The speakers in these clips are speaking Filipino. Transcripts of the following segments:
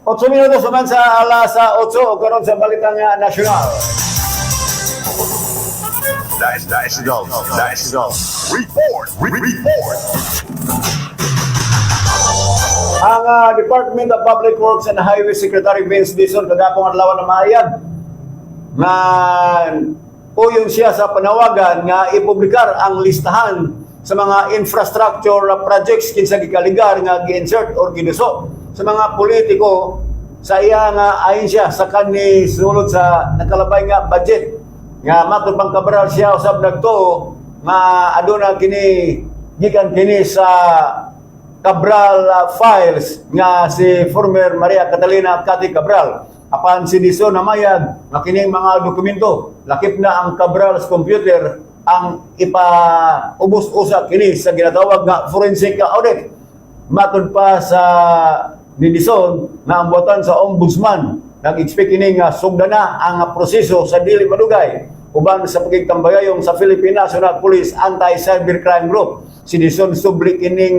8 minutos naman sa alas 8 o karon sa Balitang Nasyonal. National. Report. Ang Department of Public Works and Highway Secretary Vince Dizon kagapong adlaw na maayag nga uyon siya sa panawagan nga ipublikar ang listahan sa mga infrastructure projects kinsa gikaligar nga gi-insert or giduso sa mga politiko sa iya nga ayon siya sa kani sulod sa nakalabay nga budget nga matud pang Cabral siya usab nagtuo nga aduna kini gikan kini sa Cabral files nga si former Maria Catalina Cathy Cabral. Apan si Dizon namayag nga kining mga dokumento lakip na ang Cabral's computer ang ipaubos usa kini sa ginatawag nga forensic audit. Matud pa sa ni Dizon na ang buhatan sa ombudsman nag-expect kini nga sugdana ang proseso sa dili madugay uban sa pagigtambayayong sa Philippine National Police Anti-Cybercrime Group. Si Dizon subli kining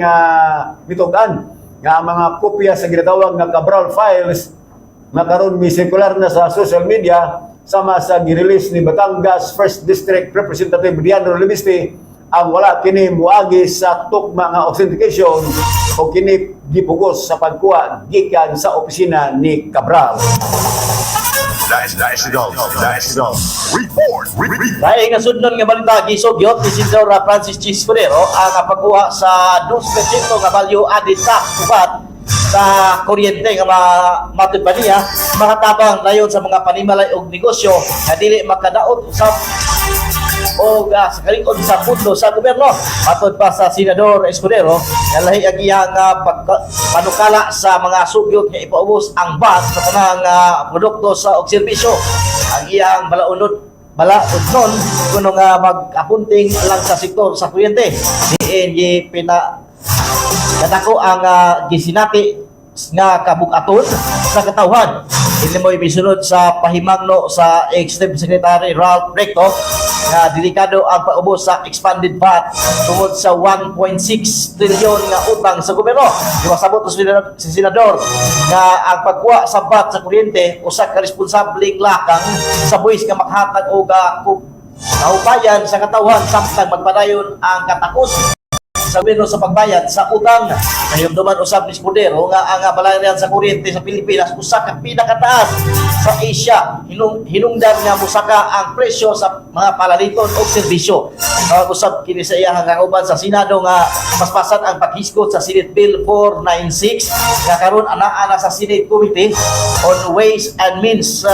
mitugan nga ang mga kopya sa ginatawag nga Cabral files na karon misirkular na sa social media sama sa gi-release ni Batangas 1st District Representative Diandro Libiste ang wala kini muagi sa tukma nga authentication o kini gipugos sa pagkuha gikan sa opisina ni Cabral. National. Report. Dahil nga sudnon nga balita gisugyot ni Senador Francis Chiscolero ang pagkuha sa 2% nga value added tax ubat sa kuryente nga matud pa niya makatabang dayon sa mga panimalay og negosyo na dili makadaot sa o sa kalikod sa pundo sa gobyerno. Matod pa sa Senador Escudero nga lahi ang iyang panukala sa mga sugyot nga ipaubos ang VAT sa tanang produkto sa og serbisyo. Ang iyang balaod nun kuno nga mag-apunting lang sa sektor sa kuryente. Diin kadako ang gisinati nga kabukaton sa katawhan. Ini mo ibisunod sa pahimangno sa Executive Secretary Ralph Recto na delikado ang paubos sa expanded VAT tungod sa 1.6 trilyon nga utang sa gobyerno. Iwasabot si Senador nga ang pagkuha sa VAT sa kuryente usa ka responsabling lakang sa buwis nga makhatag og kaupayan sa katawhan samtang magpadayon ang katakos sa gobyerno sa pagbayad sa utang. Nayumduman usab ni Escudero nga ang balayran sa kuryente sa Pilipinas usa ka pinakataas sa Asia. Hinungdan nga musaka ang presyo sa mga palaliton o serbisyo. Usab kini sa iya hanggang uban sa Senado nga paspasan ang paghiskot sa Senate Bill 496 nga karon ana sa Senate Committee on Ways and Means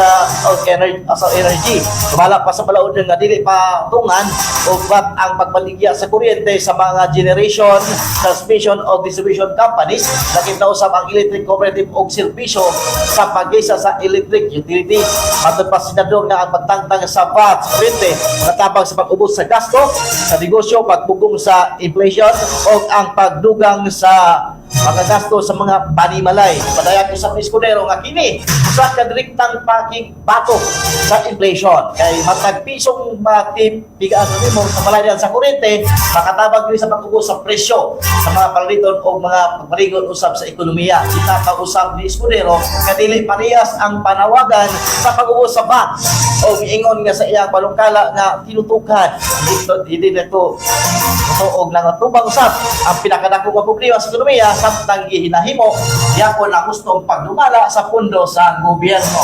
of Energy. Kumala pa sa balaod nga dili pa tungan og bat ang pagbaligya sa kuryente sa mga generation, transmission o distribution companies nakita usab ang electric cooperative og serbisyo sa paggisa sa electric utilities. Matod pa Senador nga ang pagtangtang sa VAT sa kuryente natabang sa pag-ubos sa gasto sa negosyo, pagbugong sa inflation o ang pagdugang sa mga gasto sa mga panimalay. Padayag ko sa Escudero nga kini sa kadiriktang pakigbatok sa inflation kay matag pisong matipigaan mo sa balayran sa kuryente makatabang rin sa pag-ubos sa presyo sa mga palaliton o mga pagpaligon usab sa ekonomiya. Kita ni Escudero nga dili parehas ang panawagan sa pag-ubos sa VAT o miingon nga sa iyang balungkala nga tinutukan hindi nito og nangatubang usab ang pinakadako nga problema sa ekonomiya samtang gihinahimo yapon ang gustong pagdumala sa pundo sa gobyerno.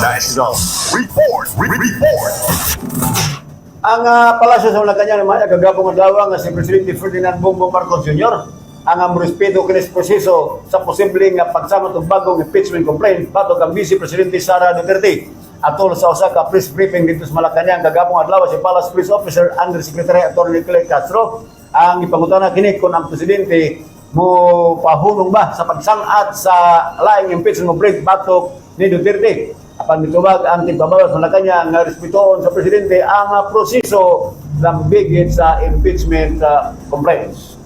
National. Report. Ang palasyo sa Malacanang naman kagapong adlaw nga si Presidente Ferdinand Bongbong Marcos Jr. ang respeto kini proseso sa posibleng pagsamot og bagong impeachment complaint batok ang Vice Presidente Sara Duterte. Atol sa usa ka press briefing dito sa Malacanang kagapong adlaw si Palace Police Officer Undersecretary Atty. Clay Castro ang ipangutana kini kung ang presidente mo pahunong ba sa pagsangat sa laing impeachment complaint batok ni Duterte. Apan mitubag ang tigbabawas sa Malacanang nga respetuon sa presidente ang proseso ng bigit sa impeachment complaints.